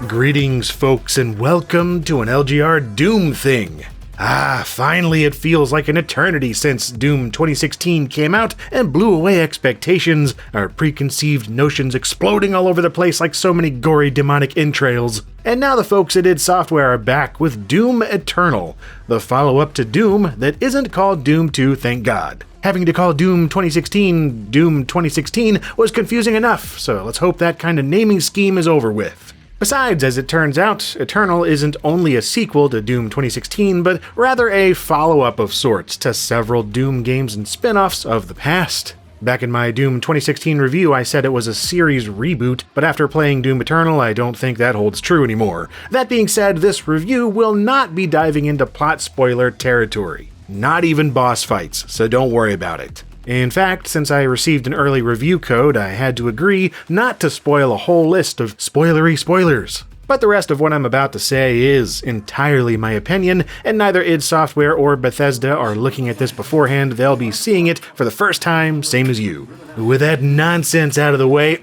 Greetings, folks, and welcome to an LGR Doom thing. Finally it feels like an eternity since Doom 2016 came out and blew away expectations, our preconceived notions exploding all over the place like so many gory demonic entrails. And now the folks at id Software are back with Doom Eternal, the follow-up to Doom that isn't called Doom 2, thank God. Having to call Doom 2016 was confusing enough, so let's hope that kind of naming scheme is over with. Besides, as it turns out, Eternal isn't only a sequel to Doom 2016, but rather a follow-up of sorts to several Doom games and spin-offs of the past. Back in my Doom 2016 review, I said it was a series reboot, but after playing Doom Eternal, I don't think that holds true anymore. That being said, this review will not be diving into plot spoiler territory. Not even boss fights, so don't worry about it. In fact, since I received an early review code, I had to agree not to spoil a whole list of spoilery spoilers. But the rest of what I'm about to say is entirely my opinion, and neither id Software or Bethesda are looking at this beforehand. They'll be seeing it for the first time, same as you. With that nonsense out of the way,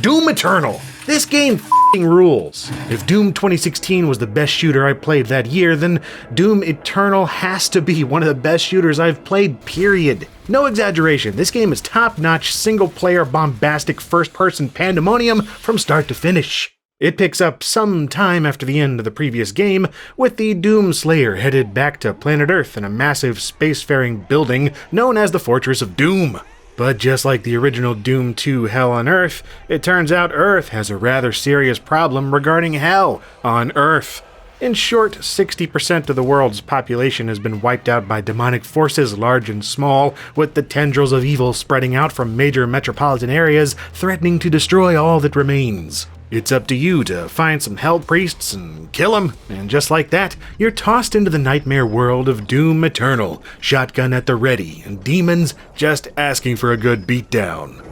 Doom Eternal! This game f***ing rules. If Doom 2016 was the best shooter I played that year, then Doom Eternal has to be one of the best shooters I've played, period. No exaggeration, this game is top-notch, single-player, bombastic, first-person pandemonium from start to finish. It picks up some time after the end of the previous game, with the Doom Slayer headed back to planet Earth in a massive spacefaring building known as the Fortress of Doom. But just like the original Doom 2 Hell on Earth, it turns out Earth has a rather serious problem regarding Hell on Earth. In short, 60% of the world's population has been wiped out by demonic forces large and small, with the tendrils of evil spreading out from major metropolitan areas, threatening to destroy all that remains. It's up to you to find some hell priests and kill them, and just like that, you're tossed into the nightmare world of Doom Eternal, shotgun at the ready, and demons just asking for a good beatdown.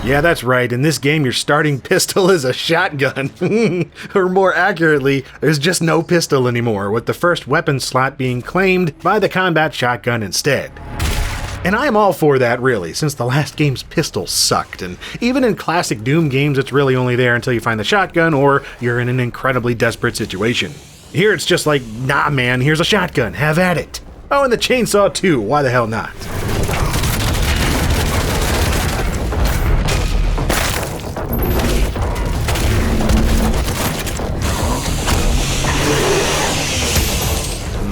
Yeah, that's right, in this game your starting pistol is a shotgun. Or more accurately, there's just no pistol anymore, with the first weapon slot being claimed by the combat shotgun instead. And I'm all for that, really, since the last game's pistol sucked, and even in classic Doom games it's really only there until you find the shotgun or you're in an incredibly desperate situation. Here it's just like, nah man, here's a shotgun, have at it. Oh, and the chainsaw too, why the hell not?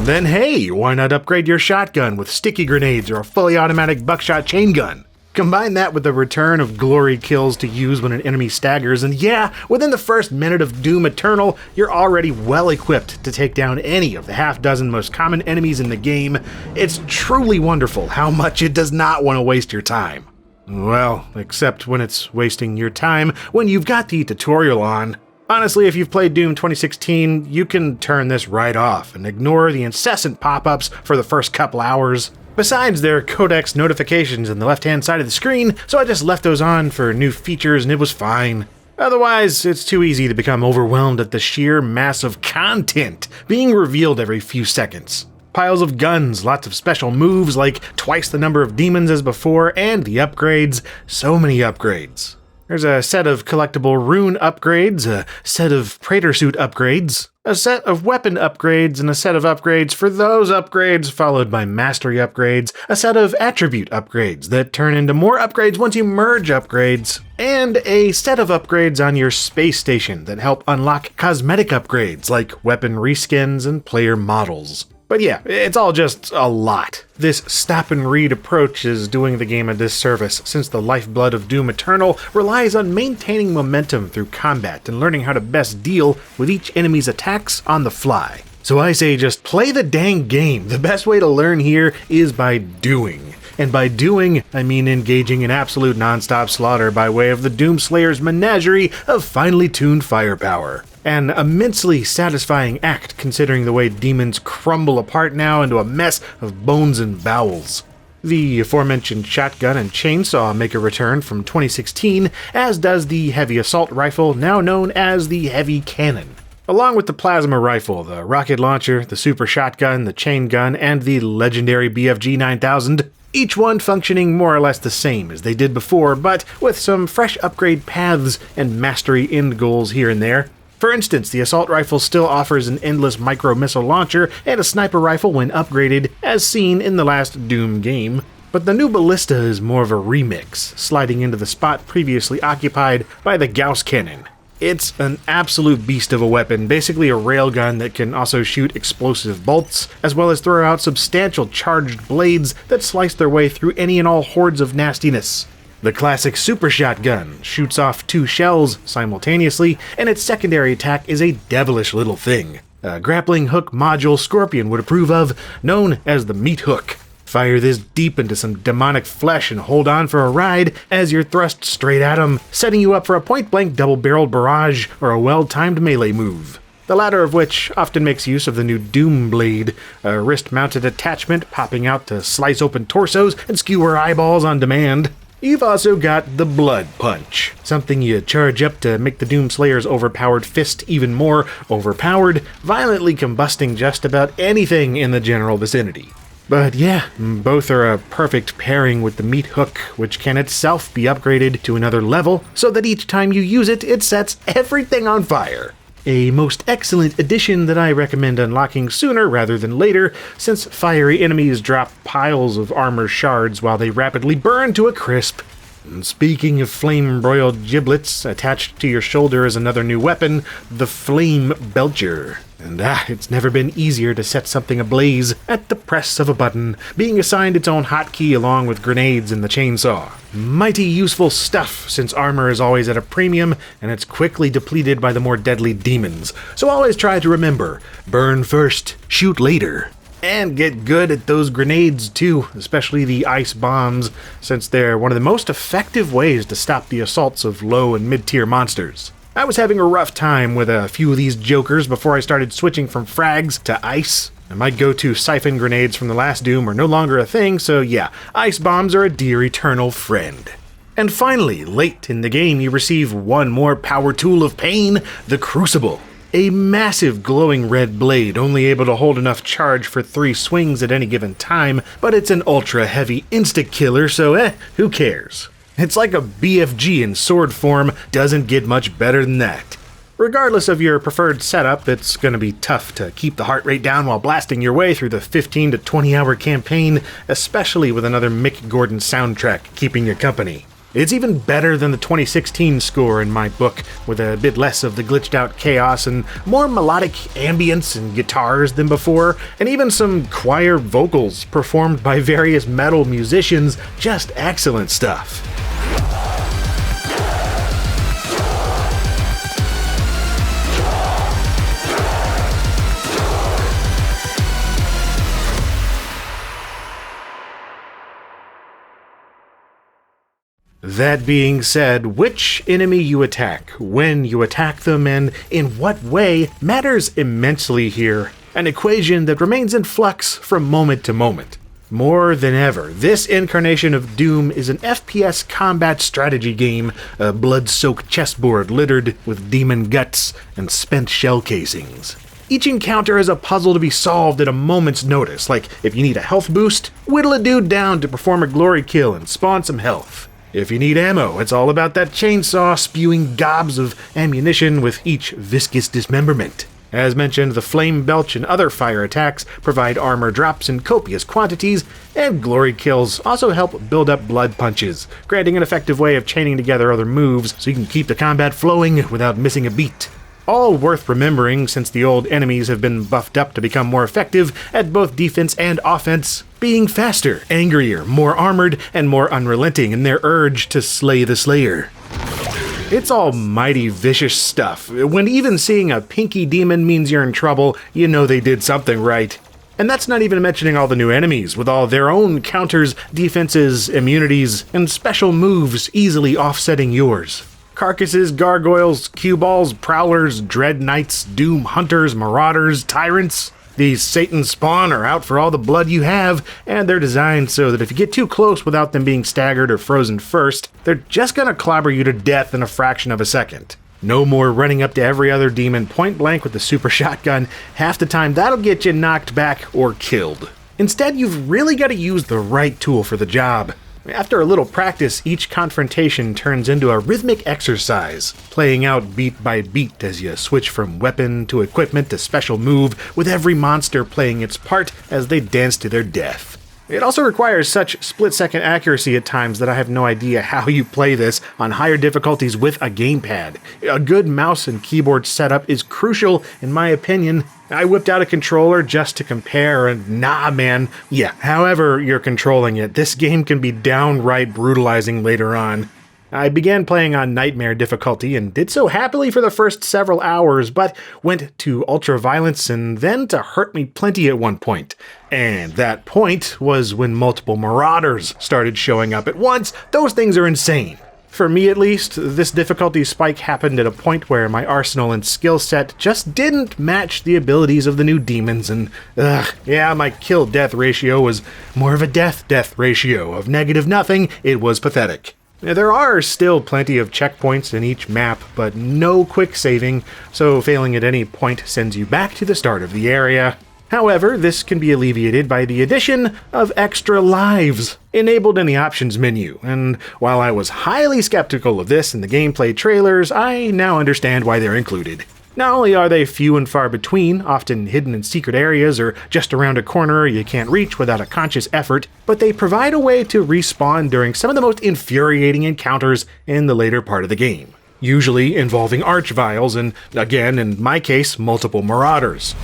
Then hey, why not upgrade your shotgun with sticky grenades or a fully automatic buckshot chain gun? Combine that with the return of glory kills to use when an enemy staggers, and yeah, within the first minute of Doom Eternal, you're already well equipped to take down any of the half-dozen most common enemies in the game. It's truly wonderful how much it does not want to waste your time. Well, except when it's wasting your time when you've got the tutorial on. Honestly, if you've played Doom 2016, you can turn this right off and ignore the incessant pop-ups for the first couple hours. Besides, there are codex notifications on the left-hand side of the screen, so I just left those on for new features and it was fine. Otherwise, it's too easy to become overwhelmed at the sheer mass of content being revealed every few seconds. Piles of guns, lots of special moves like twice the number of demons as before, and the upgrades, so many upgrades. There's a set of collectible rune upgrades, a set of Praetor suit upgrades, a set of weapon upgrades, and a set of upgrades for those upgrades, followed by mastery upgrades, a set of attribute upgrades that turn into more upgrades once you merge upgrades, and a set of upgrades on your space station that help unlock cosmetic upgrades like weapon reskins and player models. But yeah, it's all just a lot. This stop-and-read approach is doing the game a disservice, since the lifeblood of Doom Eternal relies on maintaining momentum through combat and learning how to best deal with each enemy's attacks on the fly. So I say just play the dang game. The best way to learn here is by doing. And by doing, I mean engaging in absolute non-stop slaughter by way of the Doom Slayer's menagerie of finely tuned firepower. An immensely satisfying act considering the way demons crumble apart now into a mess of bones and bowels. The aforementioned shotgun and chainsaw make a return from 2016, as does the heavy assault rifle, now known as the heavy cannon. Along with the plasma rifle, the rocket launcher, the super shotgun, the chain gun, and the legendary BFG 9000. each one functioning more or less the same as they did before, but with some fresh upgrade paths and mastery end goals here and there. For instance, the assault rifle still offers an endless micro-missile launcher and a sniper rifle when upgraded, as seen in the last Doom game. But the new ballista is more of a remix, sliding into the spot previously occupied by the Gauss cannon. It's an absolute beast of a weapon, basically a railgun that can also shoot explosive bolts, as well as throw out substantial charged blades that slice their way through any and all hordes of nastiness. The classic super shotgun shoots off 2 shells simultaneously, and its secondary attack is a devilish little thing. A grappling hook module Scorpion would approve of, known as the meat hook. Fire this deep into some demonic flesh and hold on for a ride as you're thrust straight at them, setting you up for a point-blank double-barreled barrage or a well-timed melee move. The latter of which often makes use of the new Doom Blade, a wrist-mounted attachment popping out to slice open torsos and skewer eyeballs on demand. You've also got the Blood Punch, something you charge up to make the Doomslayer's overpowered fist even more overpowered, violently combusting just about anything in the general vicinity. But yeah, both are a perfect pairing with the meat hook, which can itself be upgraded to another level, so that each time you use it, it sets everything on fire. A most excellent addition that I recommend unlocking sooner rather than later, since fiery enemies drop piles of armor shards while they rapidly burn to a crisp. And speaking of flame-broiled giblets, attached to your shoulder is another new weapon, the Flame Belcher. And it's never been easier to set something ablaze at the press of a button, being assigned its own hotkey along with grenades and the chainsaw. Mighty useful stuff, since armor is always at a premium, and it's quickly depleted by the more deadly demons. So always try to remember, burn first, shoot later. And get good at those grenades too, especially the ice bombs, since they're one of the most effective ways to stop the assaults of low and mid-tier monsters. I was having a rough time with a few of these jokers before I started switching from frags to ice. And my go-to siphon grenades from the last Doom are no longer a thing, so yeah, ice bombs are a dear eternal friend. And finally, late in the game you receive one more power tool of pain, the Crucible. A massive glowing red blade, only able to hold enough charge for 3 swings at any given time, but it's an ultra-heavy insta-killer, so who cares? It's like a BFG in sword form, doesn't get much better than that. Regardless of your preferred setup, it's going to be tough to keep the heart rate down while blasting your way through the 15 to 20 hour campaign, especially with another Mick Gordon soundtrack keeping you company. It's even better than the 2016 score in my book, with a bit less of the glitched out chaos and more melodic ambience and guitars than before, and even some choir vocals performed by various metal musicians. Just excellent stuff. That being said, which enemy you attack, when you attack them, and in what way matters immensely here, an equation that remains in flux from moment to moment. More than ever, this incarnation of Doom is an FPS combat strategy game, a blood-soaked chessboard littered with demon guts and spent shell casings. Each encounter is a puzzle to be solved at a moment's notice, like if you need a health boost, whittle a dude down to perform a glory kill and spawn some health. If you need ammo, it's all about that chainsaw spewing gobs of ammunition with each viscous dismemberment. As mentioned, the Flame Belch and other fire attacks provide armor drops in copious quantities, and glory kills also help build up blood punches, granting an effective way of chaining together other moves so you can keep the combat flowing without missing a beat. All worth remembering since the old enemies have been buffed up to become more effective at both defense and offense, being faster, angrier, more armored, and more unrelenting in their urge to slay the Slayer. It's all mighty vicious stuff. When even seeing a pinky demon means you're in trouble, you know they did something right. And that's not even mentioning all the new enemies, with all their own counters, defenses, immunities, and special moves easily offsetting yours. Carcasses, gargoyles, cue balls, prowlers, dread knights, doom hunters, marauders, tyrants. These Satan spawn are out for all the blood you have, and they're designed so that if you get too close without them being staggered or frozen first, they're just gonna clobber you to death in a fraction of a second. No more running up to every other demon point blank with the super shotgun. Half the time that'll get you knocked back or killed. Instead, you've really got to use the right tool for the job. After a little practice, each confrontation turns into a rhythmic exercise, playing out beat by beat as you switch from weapon to equipment to special move, with every monster playing its part as they dance to their death. It also requires such split-second accuracy at times that I have no idea how you play this on higher difficulties with a gamepad. A good mouse and keyboard setup is crucial, in my opinion. I whipped out a controller just to compare, and nah man, yeah, however you're controlling it, this game can be downright brutalizing later on. I began playing on Nightmare difficulty and did so happily for the first several hours, but went to Ultra Violence and then to Hurt Me Plenty at one point. And that point was when multiple Marauders started showing up at once. Those things are insane. For me at least, this difficulty spike happened at a point where my arsenal and skill set just didn't match the abilities of the new demons, and my kill-death ratio was more of a death-death ratio of negative nothing. It was pathetic. There are still plenty of checkpoints in each map, but no quick saving, so failing at any point sends you back to the start of the area. However, this can be alleviated by the addition of extra lives, enabled in the options menu, and while I was highly skeptical of this in the gameplay trailers, I now understand why they're included. Not only are they few and far between, often hidden in secret areas or just around a corner you can't reach without a conscious effort, but they provide a way to respawn during some of the most infuriating encounters in the later part of the game, usually involving archviles and, again in my case, multiple Marauders.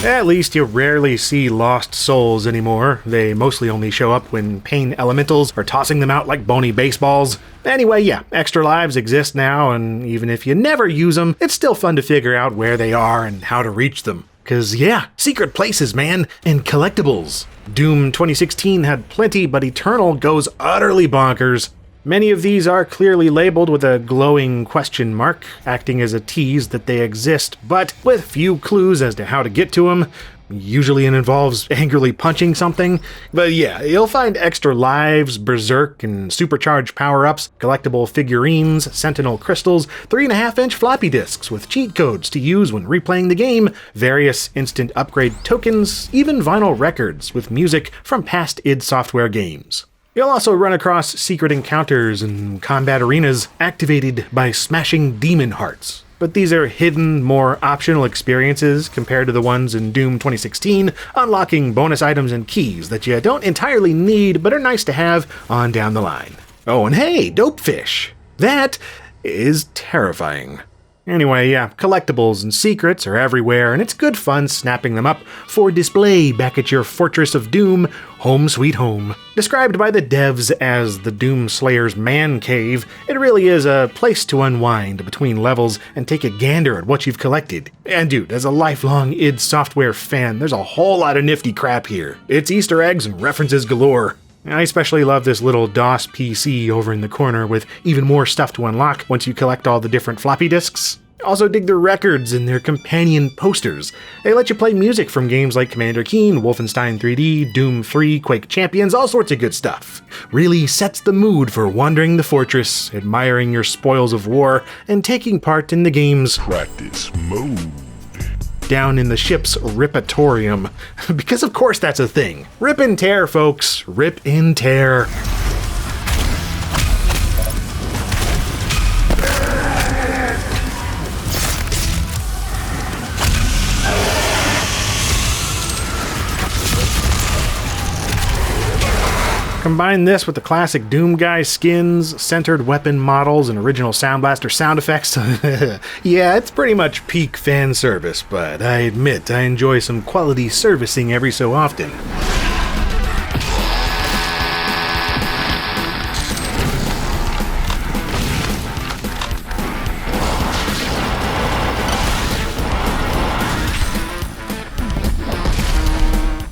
At least you rarely see lost souls anymore. They mostly only show up when pain elementals are tossing them out like bony baseballs. Anyway, yeah, extra lives exist now, and even if you never use them, it's still fun to figure out where they are and how to reach them. 'Cause yeah, secret places, man, and collectibles. Doom 2016 had plenty, but Eternal goes utterly bonkers. Many of these are clearly labeled with a glowing question mark, acting as a tease that they exist, but with few clues as to how to get to them. Usually it involves angrily punching something. But yeah, you'll find extra lives, berserk, and supercharged power-ups, collectible figurines, sentinel crystals, 3.5-inch floppy disks with cheat codes to use when replaying the game, various instant upgrade tokens, even vinyl records with music from past id Software games. You'll also run across secret encounters and combat arenas activated by smashing demon hearts. But these are hidden, more optional experiences compared to the ones in Doom 2016, unlocking bonus items and keys that you don't entirely need but are nice to have on down the line. Oh, and hey, Dopefish! That is terrifying. Anyway, yeah, collectibles and secrets are everywhere, and it's good fun snapping them up for display back at your Fortress of Doom, home sweet home. Described by the devs as the Doom Slayer's man cave, it really is a place to unwind between levels and take a gander at what you've collected. And dude, as a lifelong id Software fan, there's a whole lot of nifty crap here. It's Easter eggs and references galore. I especially love this little DOS PC over in the corner with even more stuff to unlock once you collect all the different floppy disks. Also dig their records and their companion posters. They let you play music from games like Commander Keen, Wolfenstein 3D, Doom 3, Quake Champions, all sorts of good stuff. Really sets the mood for wandering the fortress, admiring your spoils of war, and taking part in the game's practice mode. Down in the ship's ripatorium. Because of course that's a thing. Rip and tear, folks. Rip and tear. Combine this with the classic Doom Guy skins, centered weapon models, and original Sound Blaster sound effects. Yeah, it's pretty much peak fan service, but I admit I enjoy some quality servicing every so often.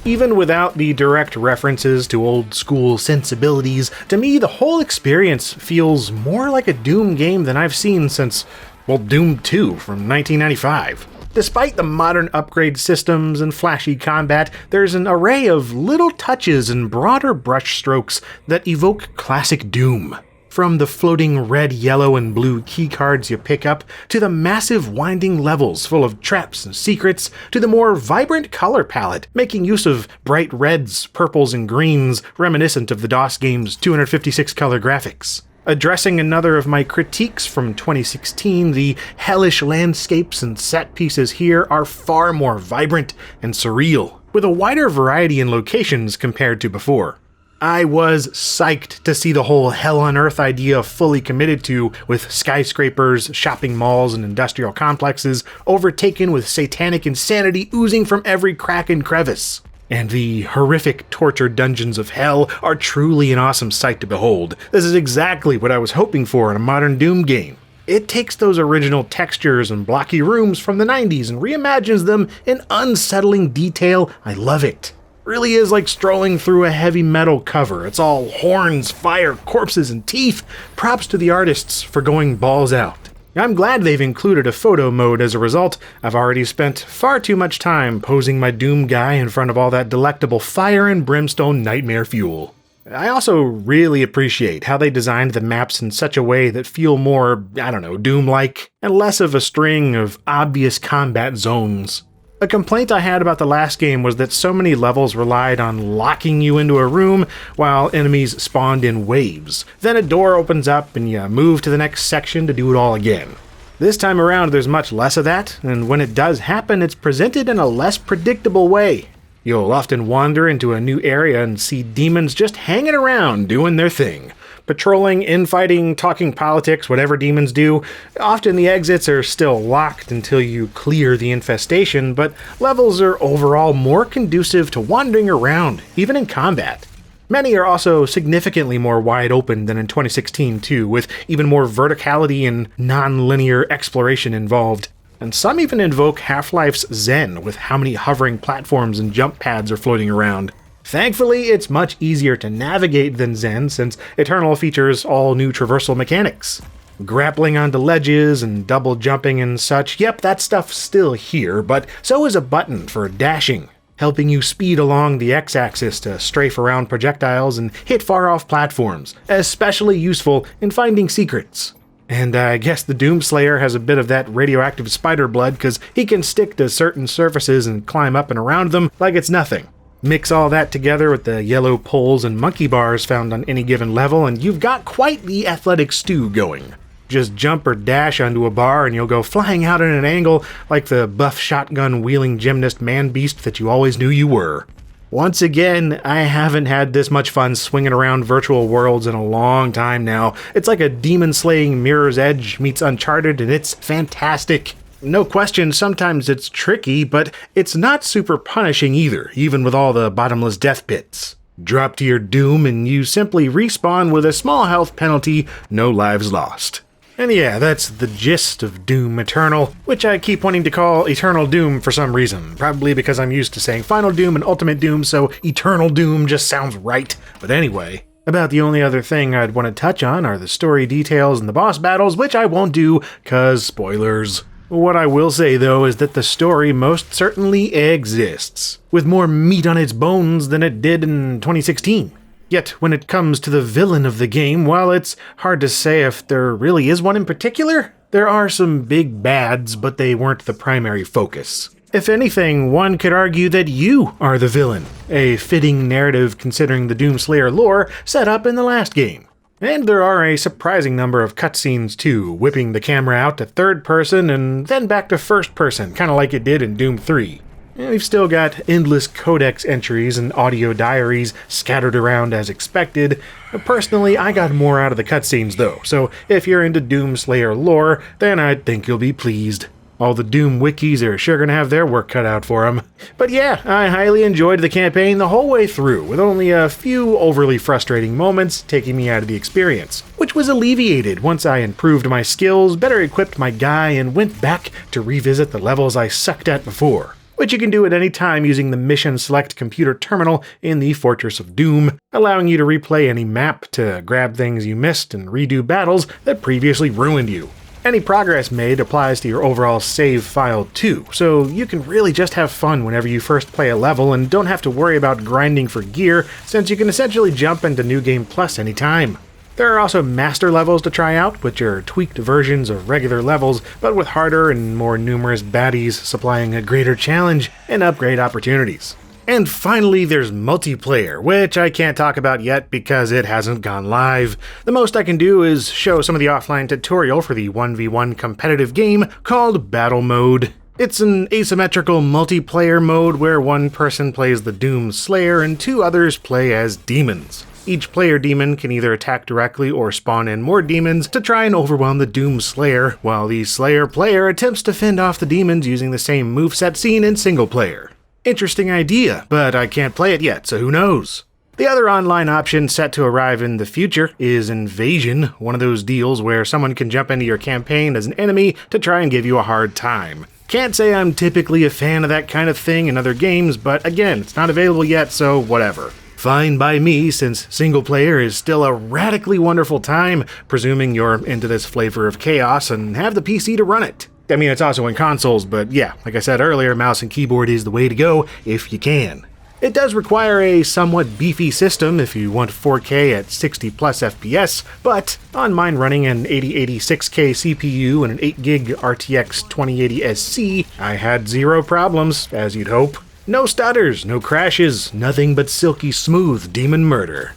Even without the direct references to old school sensibilities, to me the whole experience feels more like a Doom game than I've seen since, well, Doom 2 from 1995. Despite the modern upgrade systems and flashy combat, there's an array of little touches and broader brushstrokes that evoke classic Doom. From the floating red, yellow, and blue keycards you pick up, to the massive winding levels full of traps and secrets, to the more vibrant color palette, making use of bright reds, purples, and greens reminiscent of the DOS game's 256 color graphics. Addressing another of my critiques from 2016, the hellish landscapes and set pieces here are far more vibrant and surreal, with a wider variety in locations compared to before. I was psyched to see the whole Hell on Earth idea fully committed to, with skyscrapers, shopping malls, and industrial complexes overtaken with satanic insanity oozing from every crack and crevice. And the horrific torture dungeons of hell are truly an awesome sight to behold. This is exactly what I was hoping for in a modern Doom game. It takes those original textures and blocky rooms from the 90s and reimagines them in unsettling detail. I love it. Really is like strolling through a heavy metal cover. It's all horns, fire, corpses, and teeth. Props to the artists for going balls out. I'm glad they've included a photo mode as a result. I've already spent far too much time posing my Doom guy in front of all that delectable fire and brimstone nightmare fuel. I also really appreciate how they designed the maps in such a way that feel more, Doom-like, and less of a string of obvious combat zones. A complaint I had about the last game was that so many levels relied on locking you into a room while enemies spawned in waves. Then a door opens up and you move to the next section to do it all again. This time around there's much less of that, and when it does happen it's presented in a less predictable way. You'll often wander into a new area and see demons just hanging around doing their thing. Patrolling, infighting, talking politics, whatever demons do. Often the exits are still locked until you clear the infestation, but levels are overall more conducive to wandering around, even in combat. Many are also significantly more wide open than in 2016 too, with even more verticality and non-linear exploration involved. And some even invoke Half-Life's Zen with how many hovering platforms and jump pads are floating around. Thankfully, it's much easier to navigate than Zen since Eternal features all new traversal mechanics. Grappling onto ledges and double jumping and such, yep, that stuff's still here, but so is a button for dashing, helping you speed along the X-axis to strafe around projectiles and hit far-off platforms, especially useful in finding secrets. And I guess the Doomslayer has a bit of that radioactive spider blood because he can stick to certain surfaces and climb up and around them like it's nothing. Mix all that together with the yellow poles and monkey bars found on any given level and you've got quite the athletic stew going. Just jump or dash onto a bar and you'll go flying out at an angle like the buff shotgun-wielding gymnast man-beast that you always knew you were. Once again, I haven't had this much fun swinging around virtual worlds in a long time now. It's like a demon-slaying Mirror's Edge meets Uncharted and it's fantastic. No question, sometimes it's tricky, but it's not super punishing either, even with all the bottomless death pits. Drop to your doom and you simply respawn with a small health penalty, no lives lost. And yeah, that's the gist of Doom Eternal, which I keep wanting to call Eternal Doom for some reason, probably because I'm used to saying Final Doom and Ultimate Doom, so Eternal Doom just sounds right. But anyway, about the only other thing I'd want to touch on are the story details and the boss battles, which I won't do, cause spoilers. What I will say though is that the story most certainly exists, with more meat on its bones than it did in 2016. Yet when it comes to the villain of the game, while it's hard to say if there really is one in particular, there are some big bads, but they weren't the primary focus. If anything, one could argue that you are the villain, a fitting narrative considering the Doomslayer lore set up in the last game. And there are a surprising number of cutscenes too, whipping the camera out to third person and then back to first person, kinda like it did in Doom 3. And we've still got endless codex entries and audio diaries scattered around as expected. Personally, I got more out of the cutscenes though, so if you're into Doomslayer lore, then I think you'll be pleased. All the Doom wikis are sure gonna have their work cut out for them. But yeah, I highly enjoyed the campaign the whole way through, with only a few overly frustrating moments taking me out of the experience, which was alleviated once I improved my skills, better equipped my guy, and went back to revisit the levels I sucked at before, which you can do at any time using the Mission Select computer terminal in the Fortress of Doom, allowing you to replay any map to grab things you missed and redo battles that previously ruined you. Any progress made applies to your overall save file too, so you can really just have fun whenever you first play a level and don't have to worry about grinding for gear, since you can essentially jump into New Game Plus anytime. There are also master levels to try out, which are tweaked versions of regular levels, but with harder and more numerous baddies supplying a greater challenge and upgrade opportunities. And finally, there's multiplayer, which I can't talk about yet because it hasn't gone live. The most I can do is show some of the offline tutorial for the 1v1 competitive game called Battle Mode. It's an asymmetrical multiplayer mode where one person plays the Doom Slayer and two others play as demons. Each player demon can either attack directly or spawn in more demons to try and overwhelm the Doom Slayer, while the Slayer player attempts to fend off the demons using the same moveset seen in single player. Interesting idea, but I can't play it yet, so who knows? The other online option set to arrive in the future is Invasion, one of those deals where someone can jump into your campaign as an enemy to try and give you a hard time. Can't say I'm typically a fan of that kind of thing in other games, but again, it's not available yet, so whatever. Fine by me, since single player is still a radically wonderful time, presuming you're into this flavor of chaos and have the PC to run it. I mean, it's also in consoles, but yeah, like I said earlier, mouse and keyboard is the way to go if you can. It does require a somewhat beefy system if you want 4K at 60 plus FPS, but on mine running an 8080 6K CPU and an 8GB RTX 2080 SC, I had zero problems, as you'd hope. No stutters, no crashes, nothing but silky smooth demon murder.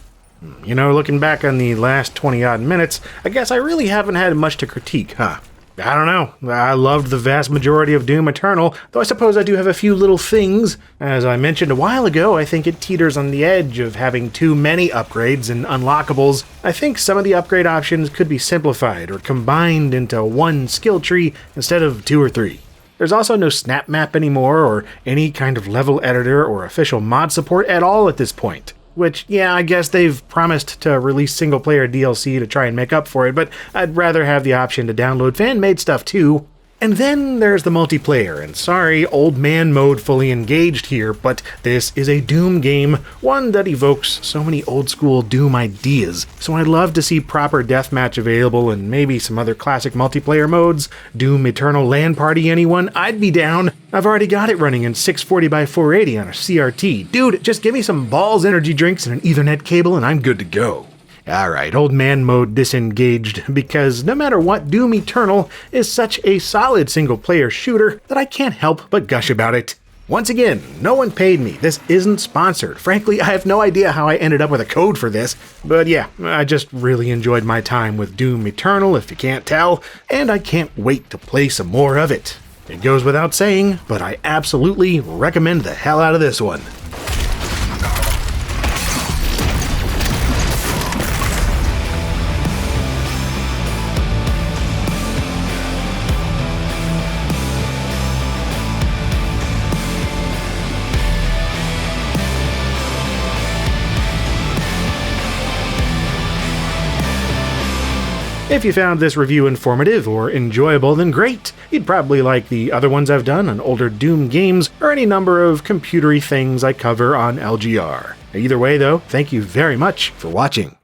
You know, looking back on the last 20-odd minutes, I guess I really haven't had much to critique, huh? I don't know. I loved the vast majority of Doom Eternal, though I suppose I do have a few little things. As I mentioned a while ago, I think it teeters on the edge of having too many upgrades and unlockables. I think some of the upgrade options could be simplified or combined into one skill tree instead of 2 or 3. There's also no snap map anymore, or any kind of level editor or official mod support at all at this point. Which, yeah, I guess they've promised to release single-player DLC to try and make up for it, but I'd rather have the option to download fan-made stuff too. And then there's the multiplayer, and sorry, old man mode fully engaged here, but this is a Doom game, one that evokes so many old-school Doom ideas, so I'd love to see proper deathmatch available and maybe some other classic multiplayer modes. Doom Eternal LAN Party, anyone? I'd be down. I've already got it running in 640x480 on a CRT. Dude, just give me some balls, energy drinks, and an Ethernet cable and I'm good to go. Alright, old man mode disengaged, because no matter what, Doom Eternal is such a solid single-player shooter that I can't help but gush about it. Once again, no one paid me. This isn't sponsored. Frankly, I have no idea how I ended up with a code for this, but yeah, I just really enjoyed my time with Doom Eternal, if you can't tell, and I can't wait to play some more of it. It goes without saying, but I absolutely recommend the hell out of this one. If you found this review informative or enjoyable, then great! You'd probably like the other ones I've done on older Doom games, or any number of computery things I cover on LGR. Either way though, thank you very much for watching.